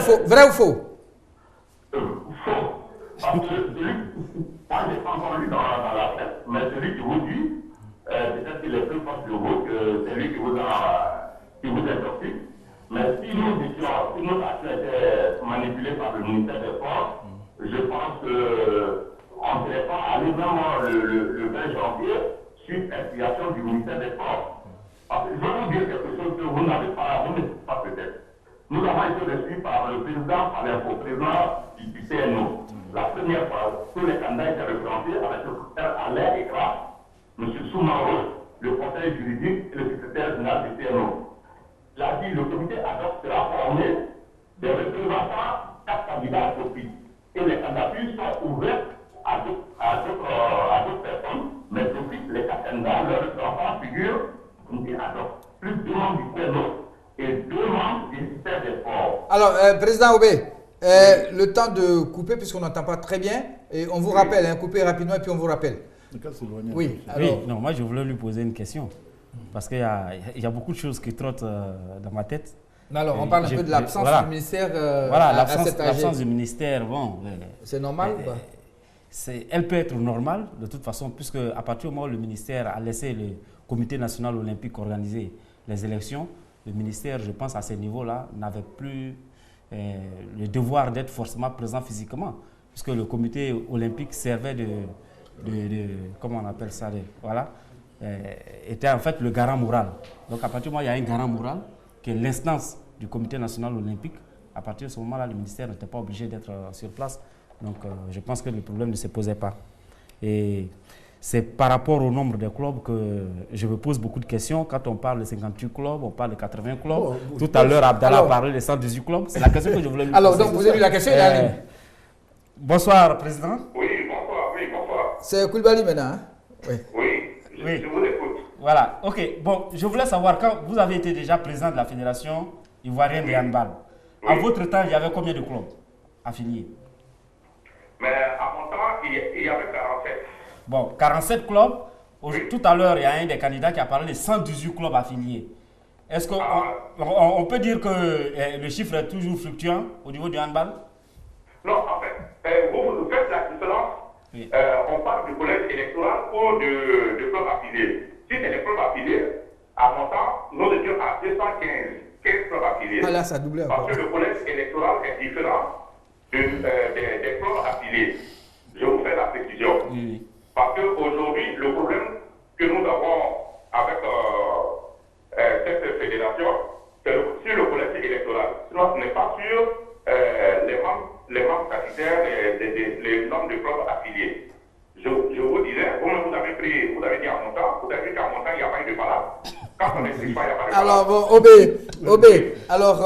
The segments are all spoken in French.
faux? Vrai ou faux? Faux. Parce que moi, je n'ai pas encore lu dans la presse, mais celui qui vous dit, peut-être qu'il est plus fort que vous, que celui qui vous est sorti. Mais si nous avions été manipulés par le ministère des Sports, je pense qu'on ne serait pas allé vraiment le 20 janvier suite à l'inspiration du ministère des Sports. Parce que je vais vous dire quelque chose que vous n'avez pas, vous ne savez pas peut-être. Nous avons été reçus par le président, par l'info-président du CNO. La première fois, tous les candidats étaient représentés avec le secrétaire Alain Ekra, M. Soumaro, le conseil juridique et le secrétaire général du CNO. Il a dit que le comité ad hoc sera formé des représentants, 4 candidats à Sophie. Et les candidatures sont ouvertes à d'autres personnes, mais Sophie, les 4 candidats, leurs représentants figurent comité ad hoc. Plus 2 membres du CNO et 2 membres du ministère des Sports. Alors, Président Aubé, le temps de couper, puisqu'on n'entend pas très bien, et on vous rappelle, coupez rapidement et puis on vous rappelle. Oui, alors... non, moi je voulais lui poser une question, parce qu'il y a beaucoup de choses qui trottent dans ma tête. Alors, on parle un peu de l'absence du ministère. Voilà, l'absence du ministère, bon. C'est normal ou pas? Elle peut être normale, de toute façon, puisque à partir du moment où le ministère a laissé le Comité national olympique organiser les élections, le ministère, je pense, à ce niveau-là, n'avait plus le devoir d'être forcément présent physiquement, puisque le comité olympique servait comment on appelle ça, était en fait le garant moral. Donc à partir du moment où il y a un garant moral, qui est l'instance du comité national olympique, à partir de ce moment-là, le ministère n'était pas obligé d'être sur place. Donc je pense que le problème ne se posait pas. Et c'est par rapport au nombre de clubs que je me pose beaucoup de questions. Quand on parle de 58 clubs, on parle de 80 clubs. Tout à l'heure, Abdallah a parlé de 118 clubs. C'est la question que je voulais lui poser. Alors, donc, vous avez eu la question, il est en ligne. Bonsoir, Président. Oui, bonsoir. C'est Koulibaly maintenant, hein? Oui, je vous écoute. Voilà, ok. Bon, je voulais savoir, quand vous avez été déjà président de la Fédération ivoirienne de handball, à votre temps, il y avait combien de clubs affiliés? Mais à mon temps, il y avait 47. Bon, 47 clubs. Tout à l'heure, il y a un des candidats qui a parlé de 118 clubs affiliés. Est-ce qu'on peut dire que le chiffre est toujours fluctuant au niveau du handball? Non, en fait, vous faites la différence. Oui. On parle du collège électoral ou de clubs affiliés. Si c'est les clubs affiliés, à mon temps, nous étions à 215 clubs affiliés. Ah là, ça a doublé encore. Parce que le collège électoral est différent des clubs affiliés. Je vous fais la précision. Oui. Parce qu'aujourd'hui, le problème que nous avons avec cette fédération, c'est sur le collège électoral. Sinon, ce n'est pas sur les membres statutaires, les nombres de clubs affiliés. Je vous disais, vous avez dit à mon temps, vous avez dit qu'à mon temps, il n'y a pas eu de malade. Quand on n'explique pas, il n'y a pas de malade. Alors, bon, Obé, alors,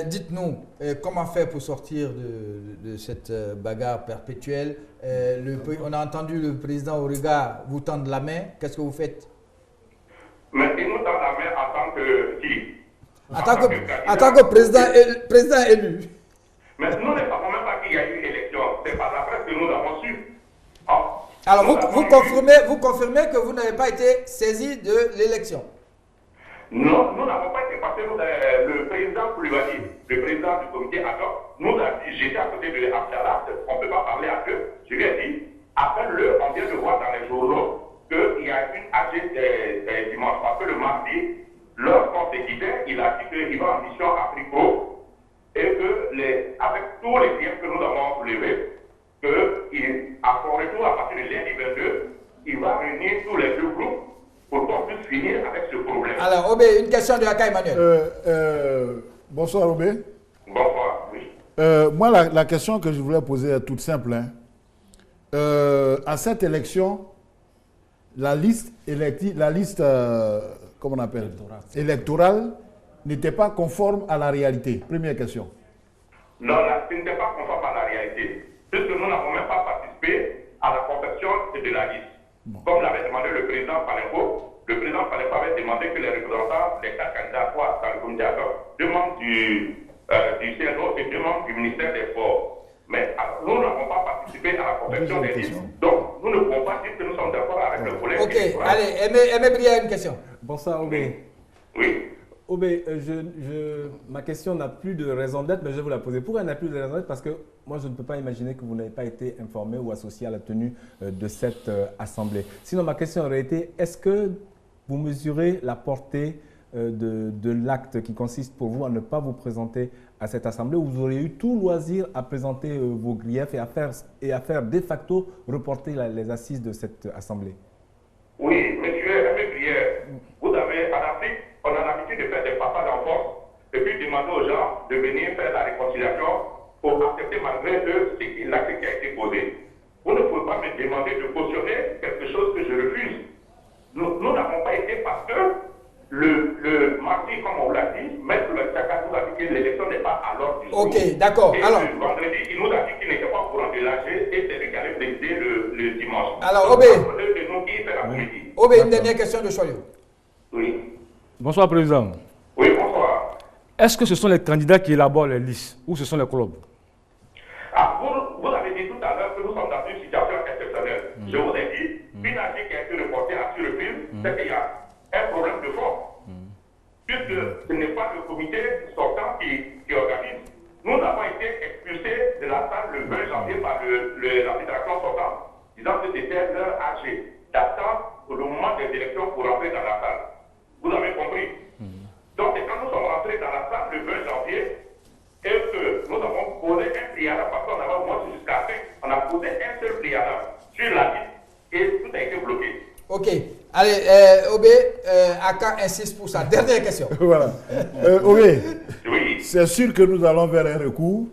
dites-nous, comment faire pour sortir de cette bagarre perpétuelle? On a entendu le président Auriga vous tendre la main. Qu'est-ce que vous faites? Mais il nous tend la main en tant que qui? En tant que président élu. Mais nous ne savons même pas qu'il y a eu élection. C'est par la presse que nous avons su. Alors, vous confirmez que vous n'avez pas été saisi de l'élection? Non, nous n'avons pas été passés. Le président Koulibaly, le président du comité ad hoc, nous a dit, j'étais à côté de Abdallah, on ne peut pas parler à eux. Je lui ai dit, appelle-le, on vient de voir dans les journaux qu'il y a une AG dimanche. Parce que le mardi, lorsqu'on s'est quitté, il a dit qu'il va en mission à Frico et que, avec tous les clients que nous avons soulevés, qu'à son retour à partir de lundi 22, il va réunir tous les deux groupes pour qu'on puisse finir avec ce problème. Alors, Obé, une question de Aka Emmanuel. Bonsoir, Obé. Bonsoir, oui. Moi, la question que je voulais poser est toute simple. À cette élection, la liste comment on appelle, électorale n'était pas conforme à la réalité. Première question. Non, ce n'était pas conforme à la réalité. Puisque nous n'avons même pas participé à la confection de la liste. Bon. Comme l'avait demandé le président Palenko, le président Palenko avait demandé que les représentants des 4 candidats soient dans le comité ad hoc, 2 membres du CNO et 2 membres du ministère des Sports. Mais nous n'avons pas participé à la confection des listes. Donc, nous ne pouvons pas dire que nous sommes d'accord avec le collègue. Ok, allez, Aimé Bria, une question. Bonsoir, Obé. Oui. Obé, ma question n'a plus de raison d'être, mais je vais vous la poser. Pourquoi elle n'a plus de raison d'être? Parce que moi, je ne peux pas imaginer que vous n'avez pas été informé ou associé à la tenue de cette assemblée. Sinon, ma question aurait été, est-ce que vous mesurez la portée de l'acte qui consiste pour vous à ne pas vous présenter à cette assemblée, où vous auriez eu tout loisir à présenter vos griefs et à faire de facto reporter les assises de cette assemblée? Oui, monsieur Aimé Brière, vous avez en Afrique, on a l'habitude de faire des papas d'enfance et puis demander aux gens de venir faire la réconciliation pour accepter malgré eux l'acte qui a été posé. Vous ne pouvez pas me demander de cautionner quelque chose que je refuse. Nous n'avons pas été parce que le mardi, comme on l'a dit, Maître Chaka nous a dit que l'élection n'est pas à l'ordre du jour. Ok, d'accord. Et Alors, le vendredi, il nous a dit qu'il n'était pas au courant de l'AG et c'est lui qui allait présider le dimanche. Alors, Obé. De nous qui fait la comédie. Obé, une dernière question de Choyo. Oui. Bonsoir, Président. Oui, bonsoir. Est-ce que ce sont les candidats qui élaborent les listes ou ce sont les clubs? Ah, vous avez dit tout à l'heure que nous sommes dans une situation exceptionnelle. Je vous ai dit, une AG qui a été reportée à sur le film, c'est qu'il y a un problème de fond. Puisque ce n'est pas le comité sortant qui organise. Nous avons été expulsés de la salle le 20 janvier par la fédération sortante, disant que c'était leur AG d'attendre au moment des élections pour rentrer dans la salle. Vous avez compris? Donc, c'est quand nous sommes rentrés dans la salle le 20 janvier et que nous avons posé un préalable, parce qu'on avait au moins jusqu'à 5, on a posé un seul préalable sur la liste et tout a été bloqué. Ok. Allez, Obé, Aka insiste pour ça. Dernière question. Voilà. Obé, Oui. c'est sûr que nous allons vers un recours.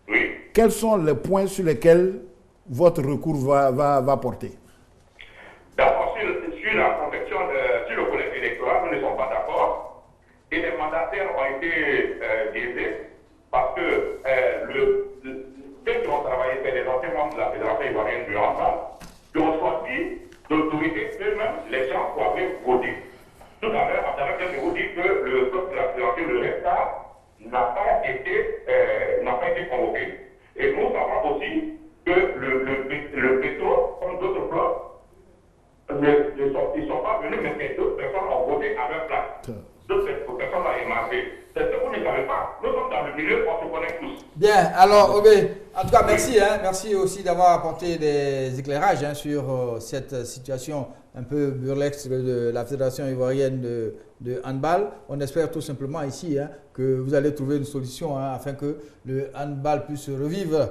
Oui. Quels sont les points sur lesquels votre recours va porter? D'abord, sur la confection, sur le collège électoral, nous ne sommes pas d'accord. Et les mandataires ont été biaisés parce que ceux qui ont travaillé, c'est les anciens membres de la Fédération ivoirienne du handball, qui ont choisi d'autoriser eux-mêmes les gens pour aller voter. Tout à l'heure, je vous dis que le code de la Fédération, le RESTA, n'a pas été convoqué. Et nous savons aussi que le pétrole, comme d'autres blocs, ils ne sont pas venus, mais d'autres personnes ont voté à leur place. D'autres personnes ont émargé. C'est ce que vous ne savez pas. Nous sommes dans le milieu, on se connaît tous. Bien, alors Obé, en tout cas merci, merci aussi d'avoir apporté des éclairages sur cette situation un peu burlesque de la Fédération ivoirienne de handball. On espère tout simplement ici que vous allez trouver une solution afin que le handball puisse revivre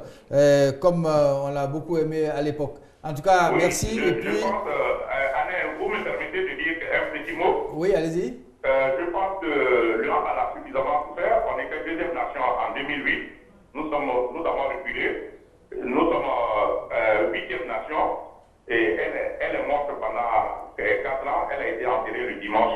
comme on l'a beaucoup aimé à l'époque. En tout cas, oui, merci. Je pense, Alain, vous me permettez de dire un petit mot? Oui, allez-y. Je pense que le handball a suffisamment souffert. On était deuxième nation en 2008. Nous avons reculé. Nous sommes 8e nation. Et elle est morte pendant 4 ans. Elle a été enterrée le dimanche.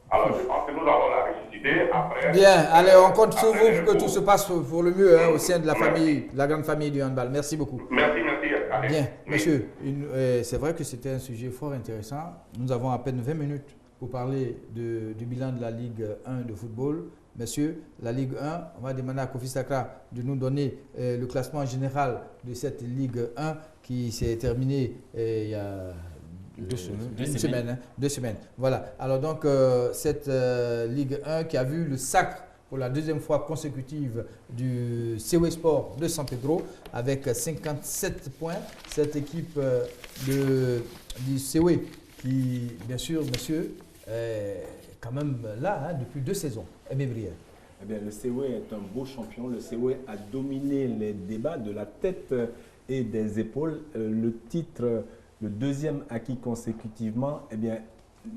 Alors je pense que nous allons la ressusciter après. Bien, allez, on compte sur vous pour que tout se passe pour le mieux au sein de la famille, la grande famille du handball. Merci beaucoup. Merci. Allez. Bien, monsieur, c'est vrai que c'était un sujet fort intéressant. Nous avons à peine 20 minutes pour parler du bilan de la Ligue 1 de football. Monsieur, la Ligue 1, on va demander à Kofi Sakra de nous donner le classement général de cette Ligue 1 qui s'est terminée il y a 2 semaines. Voilà. Alors donc, cette Ligue 1 qui a vu le sacre pour la deuxième fois consécutive du CW Sport de San Pedro avec 57 points. Cette équipe du CW qui, bien sûr, monsieur, est quand même là depuis 2 saisons. Aimé Brière. Eh bien, le CW est un beau champion. Le CW a dominé les débats de la tête et des épaules. Le titre, le deuxième acquis consécutivement, eh bien,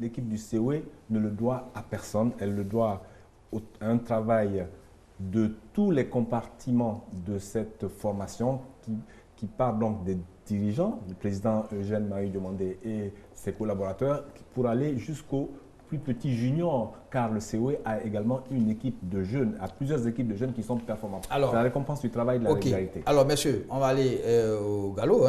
l'équipe du CW ne le doit à personne. Elle le doit à un travail de tous les compartiments de cette formation qui part donc des dirigeants, du président Eugène Marie Diomandé et ses collaborateurs, pour aller jusqu'au plus petit junior, car le COE a également une équipe de jeunes, a plusieurs équipes de jeunes qui sont performantes. C'est la récompense du travail de la régularité. Alors, messieurs, on va aller au galop.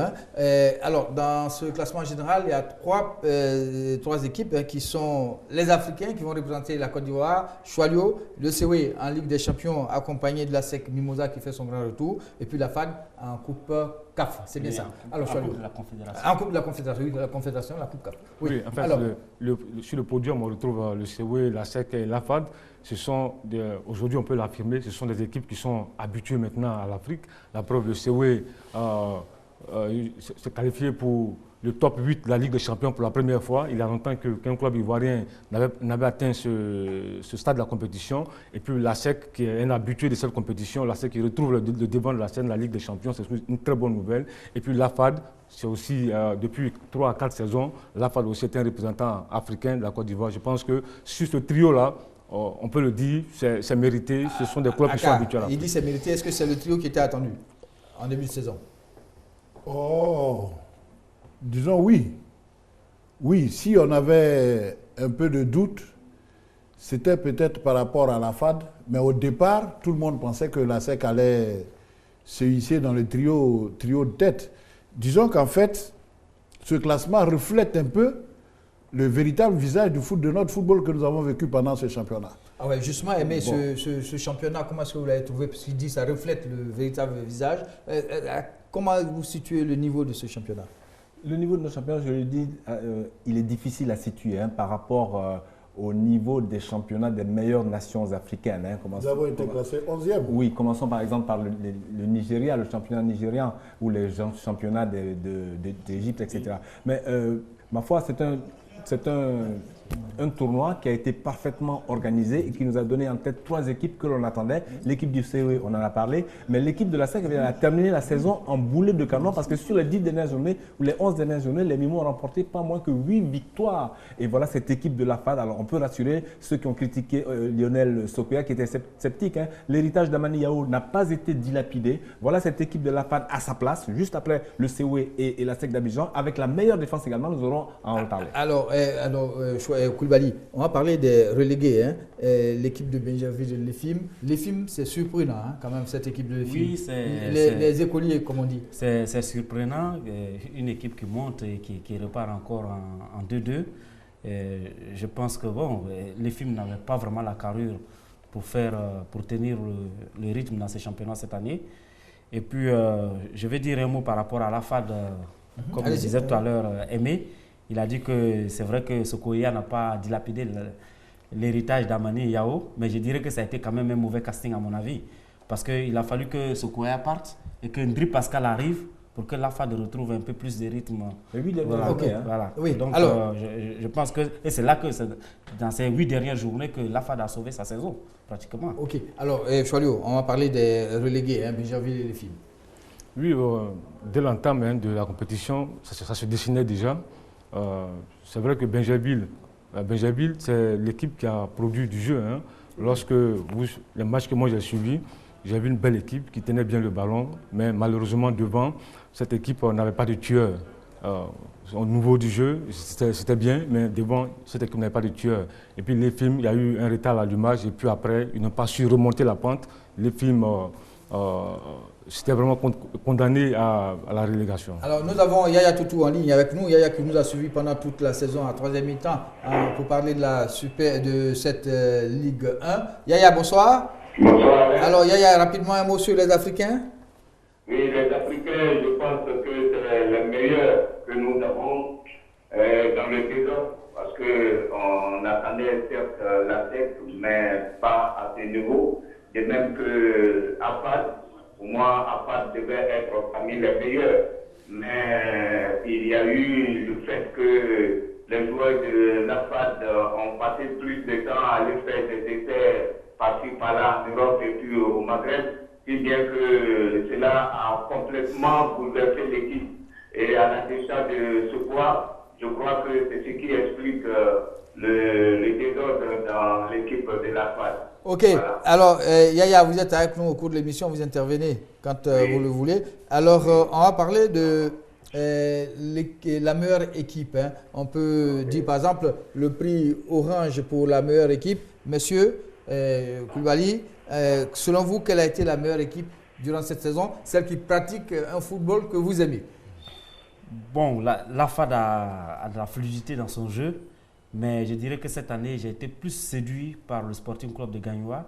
Alors, dans ce classement général, il y a trois équipes qui sont les Africains qui vont représenter la Côte d'Ivoire, Choilio, le COE en Ligue des Champions, accompagné de la SEC Mimosa qui fait son grand retour, et puis la FAG en Coupe CAF. C'est bien Oui, ça. en Alors, Coupe de la Confédération. En Coupe de la Confédération, oui, de la Confédération, la Coupe CAF. Oui, en fait, alors, sur le podium, on retrouve le COE, la SEC et l'AFAD. Aujourd'hui, on peut l'affirmer, ce sont des équipes qui sont habituées maintenant à l'Afrique. La preuve, le COE s'est qualifié pour le top 8 de la Ligue des Champions pour la première fois. Il y a longtemps qu'un club ivoirien n'avait atteint ce stade de la compétition. Et puis la SEC, qui est un habitué de cette compétition, la SEC qui retrouve le devant de la scène de la Ligue des Champions, c'est une très bonne nouvelle. Et puis l'AFAD, c'est aussi, depuis 3 à 4 saisons, l'AFAD aussi est un représentant africain de la Côte d'Ivoire. Je pense que sur ce trio-là, on peut le dire, c'est mérité. Ce sont des clubs qui sont habitués à l'Afrique. Il dit c'est mérité. Est-ce que c'est le trio qui était attendu en début de saison? Disons oui. Oui, si on avait un peu de doute, c'était peut-être par rapport à la FAD, mais au départ, tout le monde pensait que la SEC allait se hisser dans le trio de tête. Disons qu'en fait, ce classement reflète un peu le véritable visage de notre football que nous avons vécu pendant ce championnat. Ah ouais, justement, Aimé, ce championnat, comment est-ce que vous l'avez trouvé? Parce qu'il dit que ça reflète le véritable visage. Comment vous situez le niveau de ce championnat? Le niveau de nos championnats, je le dis, il est difficile à situer par rapport au niveau des championnats des meilleures nations africaines. Nous avons été classés 11e. Oui, commençons par exemple par le Nigeria, le championnat nigérian, ou les championnats d'Égypte, etc. Mais ma foi, c'est un tournoi qui a été parfaitement organisé et qui nous a donné en tête 3 équipes que l'on attendait. L'équipe du COE, on en a parlé, mais l'équipe de la SEC a terminé la saison en boulet de canon parce que sur les 10 dernières journées ou les 11 dernières journées, les Mimos ont remporté pas moins que 8 victoires. Et voilà cette équipe de la FAD. Alors on peut rassurer ceux qui ont critiqué Lionel Sokoya qui était sceptique. L'héritage d'Amani Yao n'a pas été dilapidé. Voilà cette équipe de la FAD à sa place, juste après le COE et la SEC d'Abidjan, avec la meilleure défense également. Nous aurons à en reparler. Alors Koulibaly, on va parler des relégués, l'équipe de Benjerville et l'EFIM, c'est surprenant quand même cette équipe de l'EFIM. Oui, les écoliers, comme on dit. C'est surprenant, une équipe qui monte et qui repart encore en 2-2. Je pense que l'EFIM n'avait pas vraiment la carrure pour tenir le rythme dans ces championnats cette année. Et puis, je vais dire un mot par rapport à la FAD, comme je disais tout à l'heure, Aimé. Il a dit que c'est vrai que Sokoya n'a pas dilapidé l'héritage d'Amani Yao, mais je dirais que ça a été quand même un mauvais casting à mon avis. Parce qu'il a fallu que Sokoya parte et que Ndri Pascal arrive pour que la FAD retrouve un peu plus de rythme. Voilà. Oui. Donc alors, je pense que c'est là que dans ces 8 dernières journées que la FAD a sauvé sa saison, pratiquement. Ok. Alors, Choualio, on va parler des relégués, Benjerville et l'EFIM. Oui, dès l'entame de la compétition, ça se dessinait déjà. C'est vrai que Benjerville, c'est l'équipe qui a produit du jeu. Lorsque les matchs que moi j'ai suivis, j'ai vu une belle équipe qui tenait bien le ballon, mais malheureusement devant, cette équipe n'avait pas de tueur. Au niveau du jeu, c'était bien, mais devant, cette équipe n'avait pas de tueur. Et puis les films, il y a eu un retard à l'allumage, et puis après, ils n'ont pas su remonter la pente. Les films, c'était vraiment condamné à la relégation. Alors nous avons Yaya Toutou en ligne avec nous, Yaya qui nous a suivi pendant toute la saison à 3e mi-temps pour parler de cette Ligue 1. Yaya, bonsoir. Bonsoir. Alors Yaya, rapidement un mot sur les Africains. Oui, les Africains, je pense que c'est les meilleurs que nous avons dans le désordre, parce qu'on attendait certes la SEC, mais pas à ce niveau. De même que AFAD, pour moi, AFAD devait être parmi les meilleurs. Mais il y a eu le fait que les joueurs de l'AFAD ont passé plus de temps à aller faire des essais par-ci par-là en Europe et puis au Maghreb, si bien que cela a complètement bouleversé l'équipe. Et à la décharge de ce poids, je crois que c'est ce qui explique le désordre dans l'équipe de l'AFAD. Ok, voilà. Alors Yaya, vous êtes avec nous au cours de l'émission, vous intervenez quand vous le voulez. Alors on va parler de la meilleure équipe. On peut dire par exemple le prix Orange pour la meilleure équipe. Monsieur Koulibaly, selon vous, quelle a été la meilleure équipe durant cette saison, celle qui pratique un football que vous aimez? Bon, la FAD a de la fluidité dans son jeu. Mais je dirais que cette année, j'ai été plus séduit par le Sporting Club de Gagnoa,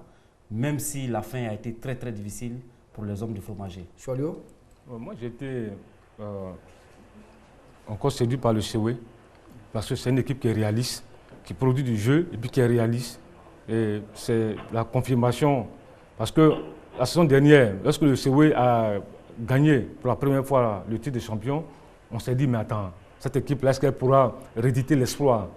même si la fin a été très très difficile pour les hommes du fromager. Choualio? Moi, j'étais encore séduit par le COE, parce que c'est une équipe qui est réaliste, qui produit du jeu et puis qui est réaliste. Et c'est la confirmation, parce que la saison dernière, lorsque le COE a gagné pour la première fois le titre de champion, on s'est dit, mais attends, cette équipe-là, est-ce qu'elle pourra rééditer l'exploit?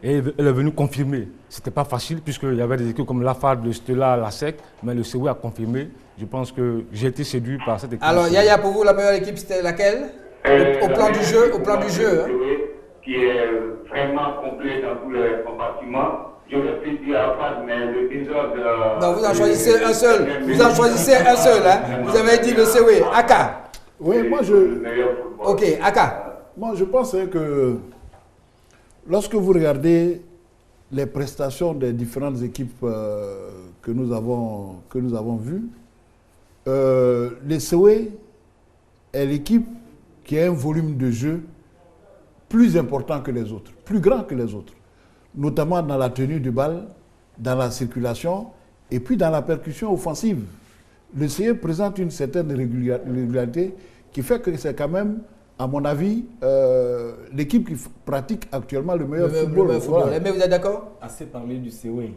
Et elle est venue confirmer. Ce n'était pas facile, puisqu'il y avait des équipes comme l'AFAD, le Stella, la SEC, mais le COE a confirmé. Je pense que j'ai été séduit par cette équipe. Alors, Yaya, pour vous, la meilleure équipe, c'était laquelle? Au plan du jeu, hein? Qui est vraiment complet dans tous les compartiments. J'aurais pu dire AFAD, mais le désordre... Non, vous en choisissez un seul. Vous en choisissez un seul, hein? Vous avez dit le COE. Aka. Oui, moi je... Ok, Aka. Moi je pense que lorsque vous regardez les prestations des différentes équipes que nous avons vues, le COE est l'équipe qui a un volume de jeu plus important que les autres, plus grand que les autres, notamment dans la tenue du bal, dans la circulation et puis dans la percussion offensive. Le COE présente une certaine régularité qui fait que c'est quand même, à mon avis, l'équipe qui pratique actuellement le meilleur football. Voilà. Mais vous êtes d'accord? Assez parlé du COE.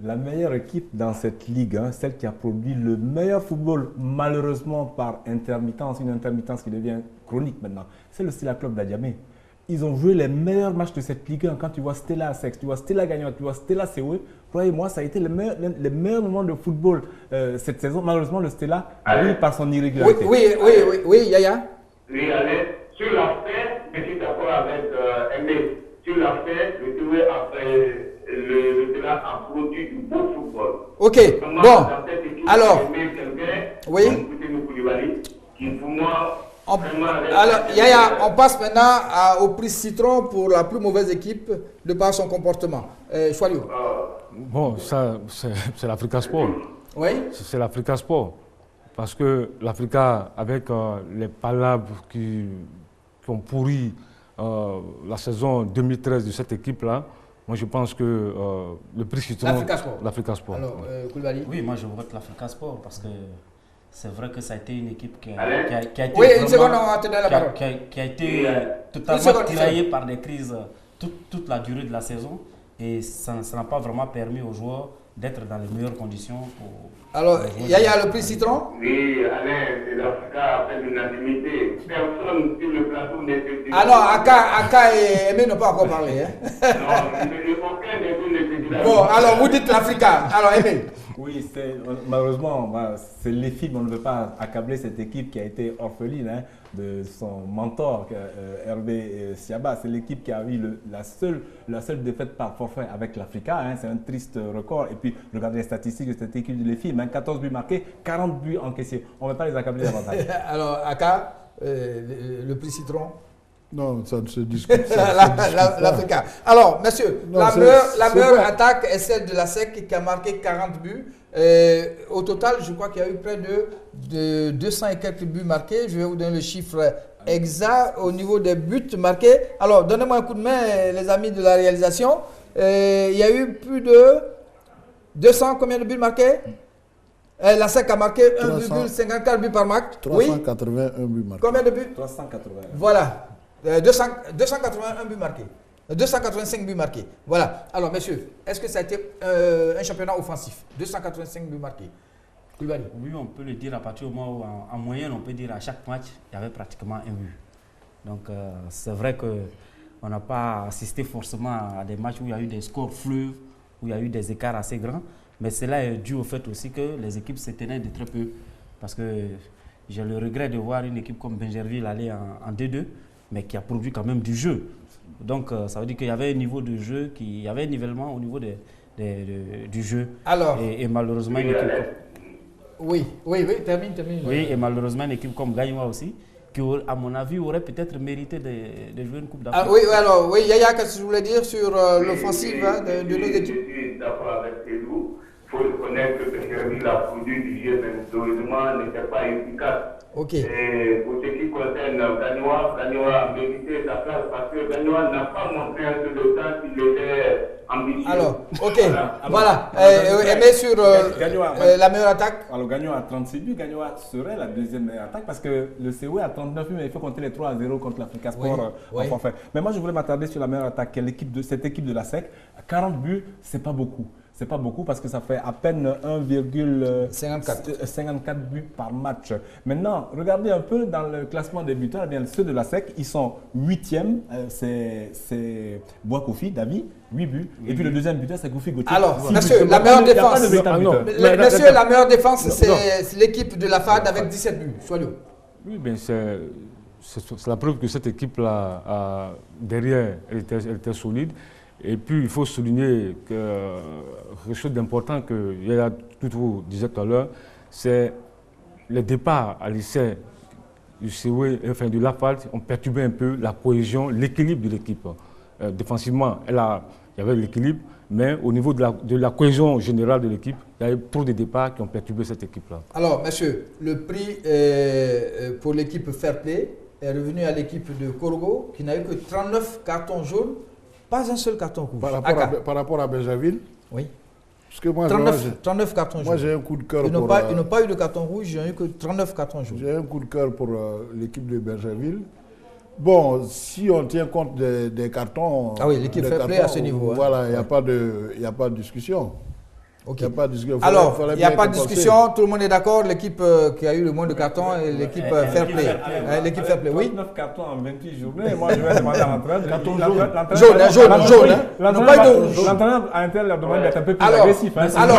La meilleure équipe dans cette ligue, hein, celle qui a produit le meilleur football, malheureusement par intermittence, une intermittence qui devient chronique maintenant, c'est le Stella Club d'Adjamé. Ils ont joué les meilleurs matchs de cette Ligue 1. Quand tu vois Stella Sex, tu vois Stella Gagnant, tu vois Stella COE, croyez-moi, ça a été les meilleurs moments de football cette saison. Malheureusement, le Stella brille par son irrégularité. Oui, Yaya. Oui, allez. Sur l'affaire, je suis d'accord avec Aimé. Sur l'affaire, le COE le Stella a produit du beau football. Ok, comment, bon. Alors, oui. Qui pour moi... Alors, Yaya, on passe maintenant au prix Citron pour la plus mauvaise équipe de par son comportement. Choualio. Bon, ça, c'est l'Africa Sport. Oui. C'est l'Africa Sport. Parce que l'Africa, avec les palabres qui ont pourri la saison 2013 de cette équipe-là, moi je pense que le prix Citron... L'Africa Sport. Alors, Koulibaly. Oui, moi je vote l'Africa Sport parce que c'est vrai que ça a été une équipe qui a été, oui, une seconde, on va te donner la parole. Qui a été totalement tiraillée par des crises toute la durée de la saison et ça n'a pas vraiment permis aux joueurs d'être dans les meilleures conditions pour... Alors, Yaya, le prix Citron? Oui, Alain, l'Africa a fait l'unanimité. Personne sur le plateau n'est... Ah non, Aka et Aimé n'ont pas encore parlé. Hein? Non, aucun des deux n'est... Bon, alors vous dites l'Africa. Alors, Aimé. Oui, malheureusement, c'est les films, on ne veut pas accabler cette équipe qui a été orpheline hein, de son mentor, Hervé Siaba. C'est l'équipe qui a eu la seule défaite par forfait avec l'Africa. Hein, c'est un triste record. Et puis, regardez les statistiques de cette équipe de les films. Hein, 14 buts marqués, 40 buts encaissés. On ne veut pas les accabler davantage. Alors, Aka, le prix Citron? Non, ça ne se discute pas. L'Africa. Alors, monsieur, non, la meilleure attaque est celle de la SEC qui a marqué 40 buts. Au total, je crois qu'il y a eu près de 200 et quelques buts marqués. Je vais vous donner le chiffre exact au niveau des buts marqués. Alors, donnez-moi un coup de main, les amis de la réalisation. Il y a eu plus de 200, combien de buts marqués? La SEC a marqué 1,54 buts par match. 381 buts marqués. Combien de buts? 381. Voilà. 281 buts marqués. 285 buts marqués. Voilà. Alors, messieurs, est-ce que ça a été un championnat offensif? 285 buts marqués. Oui, on peut le dire à partir du moment où, en moyenne, on peut dire à chaque match, il y avait pratiquement un but. Donc, c'est vrai qu'on n'a pas assisté forcément à des matchs où il y a eu des scores fleuves, où il y a eu des écarts assez grands. Mais cela est dû au fait aussi que les équipes se tenaient de très peu. Parce que j'ai le regret de voir une équipe comme Benjerville aller en D2, mais qui a produit quand même du jeu. Donc, ça veut dire qu'il y avait un niveau de jeu, il y avait un nivellement au niveau du jeu. Alors, et malheureusement, une équipe Oui, termine. Oui, et malheureusement, une équipe comme Gagnoua aussi, qui, à mon avis, aurait peut-être mérité de jouer une Coupe d'Afrique. Oui, Yaya, qu'est-ce que je voulais dire sur l'offensive de nos équipes? Je suis d'accord avec Cédou. Il faut reconnaître que Benjerville a produit du jeu, mais malheureusement n'était pas efficace. Ok. Et pour ce qui concerne Gagnoa a mérité sa place parce que Gagnoa n'a pas montré un peu de temps qu'il était ambitieux. Alors, ok. Voilà. Aimé sur la meilleure attaque. Alors, Gagnoa a 36 buts. Gagnoa serait la deuxième meilleure attaque parce que le COE a 39 buts, mais il faut compter les 3-0 contre l'Africa Sport en forfait. Mais moi, je voulais m'attarder sur la meilleure attaque, qui est cette équipe de la SEC. 40 buts, c'est pas beaucoup. C'est pas beaucoup parce que ça fait à peine 1,54 buts par match. Maintenant, regardez un peu dans le classement des buteurs, eh bien, ceux de la SEC, ils sont 8e, c'est Boakofi, David, 8 buts. Et puis le deuxième buteur, c'est Kofi Gauthier. Alors, monsieur, la meilleure défense. Monsieur, la meilleure défense, c'est l'équipe de la FAD avec 17 buts. Soyons. Oui, bien, c'est la preuve que cette équipe-là, derrière, elle était solide. Et puis, il faut souligner que quelque chose d'important que Yaya Toutou disait tout à l'heure, c'est les départs à l'essai du COE, enfin de l'AFAD, ont perturbé un peu la cohésion, l'équilibre de l'équipe. Défensivement, il y avait l'équilibre, mais au niveau de la cohésion générale de l'équipe, il y a eu trop de départs qui ont perturbé cette équipe-là. Alors, monsieur, le prix pour l'équipe Fair Play est revenu à l'équipe de Korogo, qui n'a eu que 39 cartons jaunes. Pas un seul carton rouge. Par rapport à Bergerville. Oui. Parce que moi, 39 cartons jaunes. Moi, j'ai un coup de cœur pour... Ils n'ont pas eu de carton rouge, ils n'ont eu que 39 cartons jaunes. J'ai un coup de cœur pour l'équipe de Bergerville. Bon, si on tient compte des cartons... Ah oui, l'équipe fait play à ce niveau. Voilà, il n'y a pas de discussion. Okay. Il n'y a pas de discussion. Alors, il n'y a pas de discussion, tout le monde est d'accord, l'équipe qui a eu le moins de cartons est l'équipe Fair Play. L'équipe Fair Play, oui. 9 cartons en 28 journées, moi je vais demander à l'entraîneur. Jaune. L'entraîneur à l'intérieur leur demande d'être un peu plus agressif. Alors,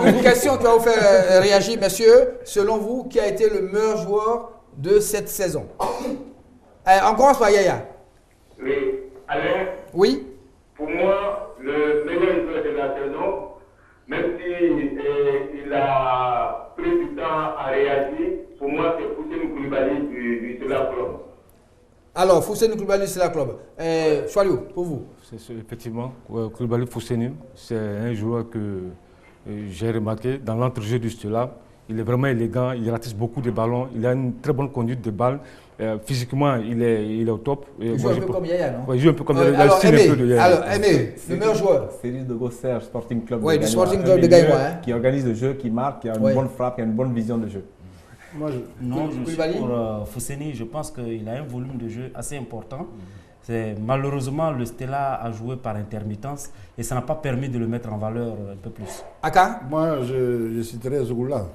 une question qui va vous faire réagir, messieurs. Selon vous, qui a été le meilleur joueur de cette saison? On commence par Yaya. Oui, Alain. Oui. Pour moi, le meilleur joueur de la saison, même s'il a pris du temps à réagir, pour moi, c'est Fousseni Koulibaly du Stella Club. Alors, Fousseni Koulibaly du Stella Club. Choualiou, pour vous? Effectivement, Koulibaly Fousseni, c'est un joueur que j'ai remarqué dans l'entrejeu du Stella. Il est vraiment élégant, il ratisse beaucoup de ballons, il a une très bonne conduite de balle. Physiquement, il est au top. Il joue un peu comme Yaya, non? Oui, il joue un peu comme Yaya. Alors, Aimé, le meilleur joueur. Cyril de Gosser, Sporting Club. Oui, du Sporting Club de Gaïwa. Qui organise le jeu, qui marque, qui a une bonne frappe, qui a une bonne vision de jeu. Non, je suis pour Fousseni. Je pense qu'il a un volume de jeu assez important. Malheureusement, le Stella a joué par intermittence et ça n'a pas permis de le mettre en valeur un peu plus. Aka? Moi, je citerai Zougoula.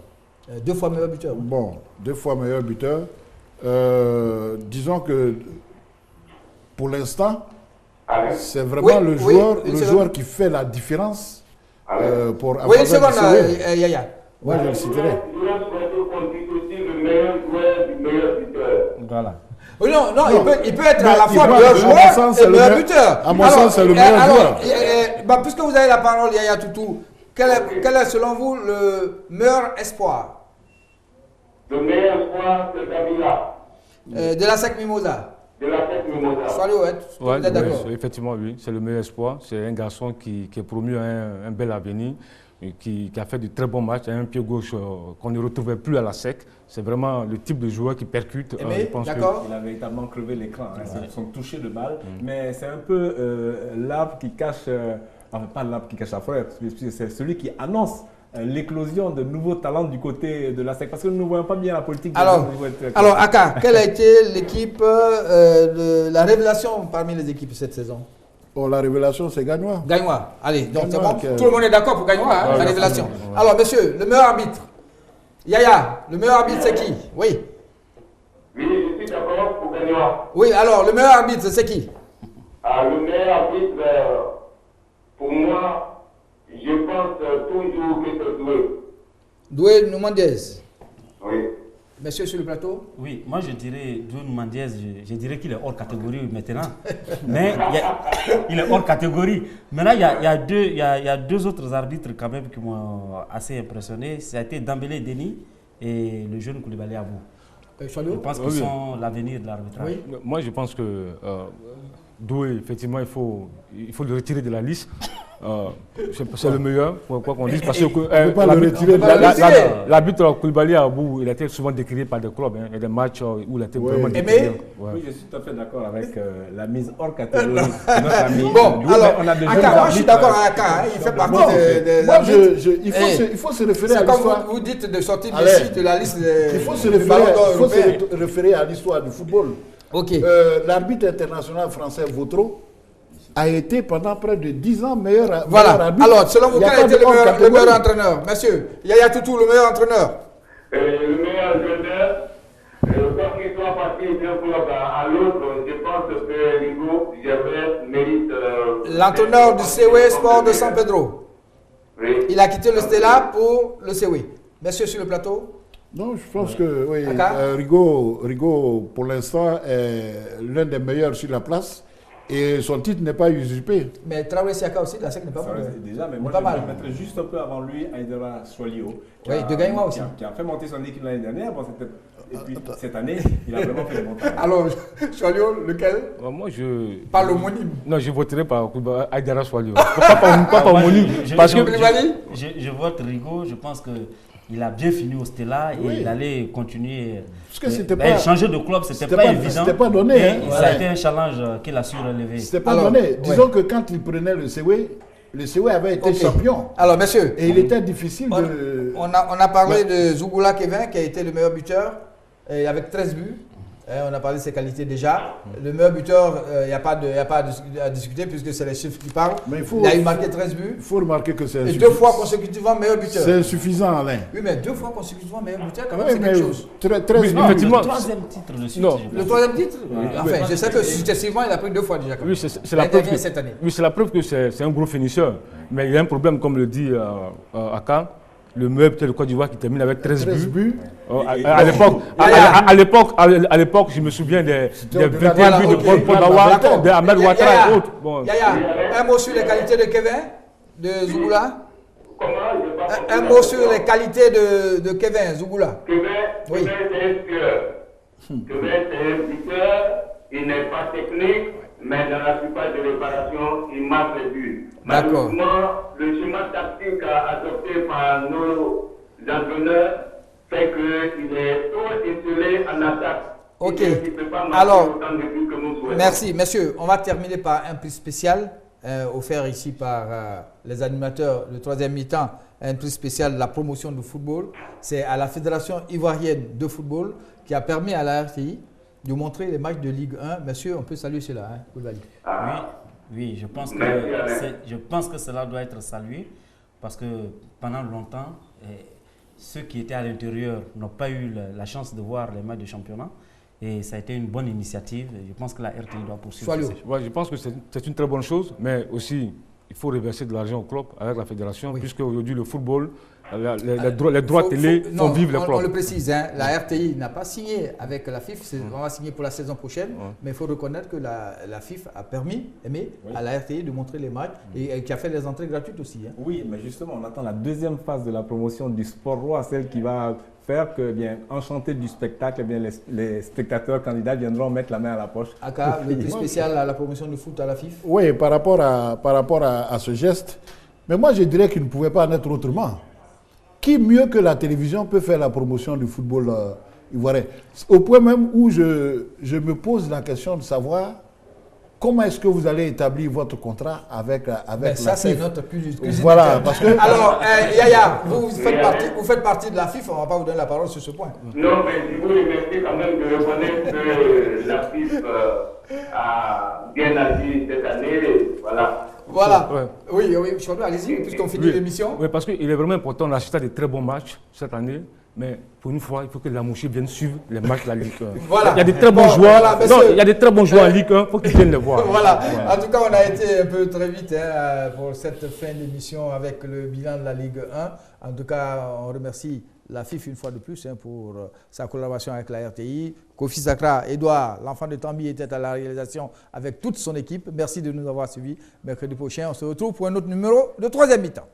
2 fois meilleur buteur. Bon, 2 fois meilleur buteur. Disons que pour l'instant, c'est vraiment le joueur qui fait la différence pour avoir une seconde, Yaya. Moi, je le citerai. Voilà. Non, il peut être à la fois meilleur joueur et meilleur buteur. À mon sens, c'est le meilleur joueur. Puisque vous avez la parole, Yaya Toutou, quel est selon vous le meilleur espoir? Le meilleur espoir, c'est Kabila. De la SEC Mimosa. De la SEC Mimosa. Vous êtes d'accord? Effectivement, oui, c'est le meilleur espoir. C'est un garçon qui est promu à un bel avenir, qui a fait de très bons matchs, un pied gauche qu'on ne retrouvait plus à la SEC. C'est vraiment le type de joueur qui percute. Il a véritablement crevé l'écran. C'est son toucher de balle. Mais c'est un peu l'arbre qui cache, enfin pas l'arbre qui cache la forêt, c'est celui qui annonce l'éclosion de nouveaux talents du côté de la SEC. Parce que nous ne voyons pas bien la politique. Alors Aka, quelle a été l'équipe, la révélation parmi les équipes cette saison? Oh, la révélation, c'est Gagnoa. Gagnoa, allez, donc c'est bon. Tout le monde est d'accord pour Gagnoa, la révélation. Alors, monsieur, le meilleur arbitre. Yaya, le meilleur arbitre, c'est qui? Oui. Oui, je suis d'accord pour Gagnoa. Oui, alors, le meilleur arbitre, c'est qui? Le meilleur arbitre, pour moi, je pense toujours que c'est Doué. Doué Noumandiez. Oui. Monsieur sur le plateau? Oui, moi je dirais Doué Noumandiez, je dirais qu'il est hors catégorie maintenant. Mais il est hors catégorie. Maintenant, il y a deux autres arbitres quand même qui m'ont assez impressionné. Ça a été Dambélé Denis et le jeune Koulibaly Abou. Je pense qu'ils sont l'avenir de l'arbitrage. Oui. Moi, je pense que Doué, effectivement, il faut le retirer de la liste. C'est le meilleur, quoi qu'on dise, parce que l'arbitre Koulibaly à Abou, il a été souvent décrié par des clubs. Il y a des matchs où il a été vraiment décrié. Oui, je suis tout à fait d'accord avec la mise hors catégorie de notre ami. Bon, alors, Aka, je suis d'accord avec Aka, il fait partie des arbitres. Il faut se référer à l'histoire. Vous dites de sortir Messi de la liste il faut se référer à l'histoire du football. L'arbitre international français Vautreau a été pendant près de 10 ans meilleur arbitre. Voilà. Alors, selon vous, quel a été le meilleur entraîneur? Monsieur, Yaya Toutou, le meilleur entraîneur? Le meilleur entraîneur, quoi qu'il soit parti d'un club à l'autre, je pense que Rigo Gervais mérite... L'entraîneur du CW Sport de San Pedro. Oui. Il a quitté le Stella pour le CW. Monsieur sur le plateau? Non, je pense que oui, Rigo, pour l'instant, est l'un des meilleurs sur la place. Et son titre n'est pas usurpé. Mais Traoré Siaka aussi, la SEC n'est pas mal. Déjà, mais moi, je mettrais juste un peu avant lui Aïdara Swalio. Oui, de Gaïma aussi. Qui a fait monter son équipe l'année dernière. Bon, et puis, cette année, il a vraiment fait le montage. Alors, Swalio, lequel? Moi, je... Pas l'homonyme. Non, je voterai par Aïdara Swalio. Pas par homonyme. Parce que... Je vote Rigo, je pense que... Il a bien fini au Stella et il allait continuer. Parce que c'était pas... changer de club, c'était pas évident. C'était pas donné. Ça a été un challenge qu'il a su relever. C'était pas donné. Disons que quand il prenait le CW avait été champion. Alors, messieurs. Et il était difficile de... On a parlé de Zougoula Kevin, qui a été le meilleur buteur, avec 13 buts. On a parlé de ses qualités déjà. Le meilleur buteur, il n'y a pas à discuter puisque c'est les chiffres qui parlent. Il a eu marqué 13 buts. Il faut remarquer que c'est... Et 2 fois consécutivement meilleur buteur. C'est suffisant, Alain. Oui, mais 2 fois consécutivement meilleur buteur, quand même, c'est quelque chose. 13 buts. Le troisième titre de suite. Le troisième titre? Enfin, je sais que successivement, il a pris 2 fois déjà. Oui, c'est la preuve cette année. Oui, c'est la preuve que c'est un gros finisseur. Mais il y a un problème, comme le dit Aka. Le meilleur buteur de Côte d'Ivoire qui termine avec 13 buts. À l'époque, je me souviens des 21 buts de Paul Pogba, d'Ahmed Ouattara et autres. Yaya, un mot sur les qualités de Kevin, de Zougoula. Un mot sur les qualités de Kevin Zougoula. Kevin, c'est un tueur. Kevin, c'est un buteur. Il n'est pas technique, mais dans la plupart des réparations, il marque les buts. Malheureusement, le schéma tactique adopté par nos entraîneurs fait qu'il est trop isolé en attaque. Ok. Alors, merci. Messieurs, on va terminer par un prix spécial offert ici par les animateurs de troisième mi-temps. Un prix spécial de la promotion du football. C'est à la Fédération ivoirienne de football qui a permis à la RTI de montrer les matchs de Ligue 1. Monsieur, on peut saluer cela, hein, Oui, je pense que cela doit être salué parce que pendant longtemps, ceux qui étaient à l'intérieur n'ont pas eu la chance de voir les matchs de championnat et ça a été une bonne initiative. Je pense que la RTI doit poursuivre. Je pense que c'est une très bonne chose, mais aussi il faut reverser de l'argent au club avec la fédération, puisque aujourd'hui le football, les droits télé font vivre les clubs. On le précise, hein, la RTI n'a pas signé avec la FIF, on va signer pour la saison prochaine, mais il faut reconnaître que la FIF a permis à la RTI de montrer les matchs et qui a fait les entrées gratuites aussi. Hein. Oui, mais justement, on attend la deuxième phase de la promotion du sport roi, celle qui va faire que, enchanté du spectacle, les spectateurs candidats viendront mettre la main à la poche. Aka, le prix spécial à la promotion du foot à la FIF. Oui, par rapport à ce geste, mais moi je dirais qu'il ne pouvait pas en être autrement. Qui mieux que la télévision peut faire la promotion du football ivoirien? Au point même où je me pose la question de savoir comment est-ce que vous allez établir votre contrat avec la ça, FIF. c'est notre cuisine. Voilà, parce que... Alors, Yaya, vous faites partie de la FIF, on ne va pas vous donner la parole sur ce point. Non, mais je vous remercie quand même de reconnaître que la FIF a bien agi cette année. Voilà. Oui, allez-y, puisqu'on finit l'émission. Oui, parce qu'il est vraiment important d'assister à de très bons matchs cette année. Mais pour une fois, il faut que la Mouché vienne suivre les matchs de la Ligue 1. Il y a des très bons joueurs. Il y a des très bons joueurs en Ligue 1. Il faut qu'ils viennent les voir. En tout cas, on a été un peu très vite pour cette fin d'émission avec le bilan de la Ligue 1. En tout cas, on remercie la FIF une fois de plus pour sa collaboration avec la RTI. Kofi Sakra, Edouard, l'enfant de Tambi, était à la réalisation avec toute son équipe. Merci de nous avoir suivis. Mercredi prochain, on se retrouve pour un autre numéro de troisième mi-temps.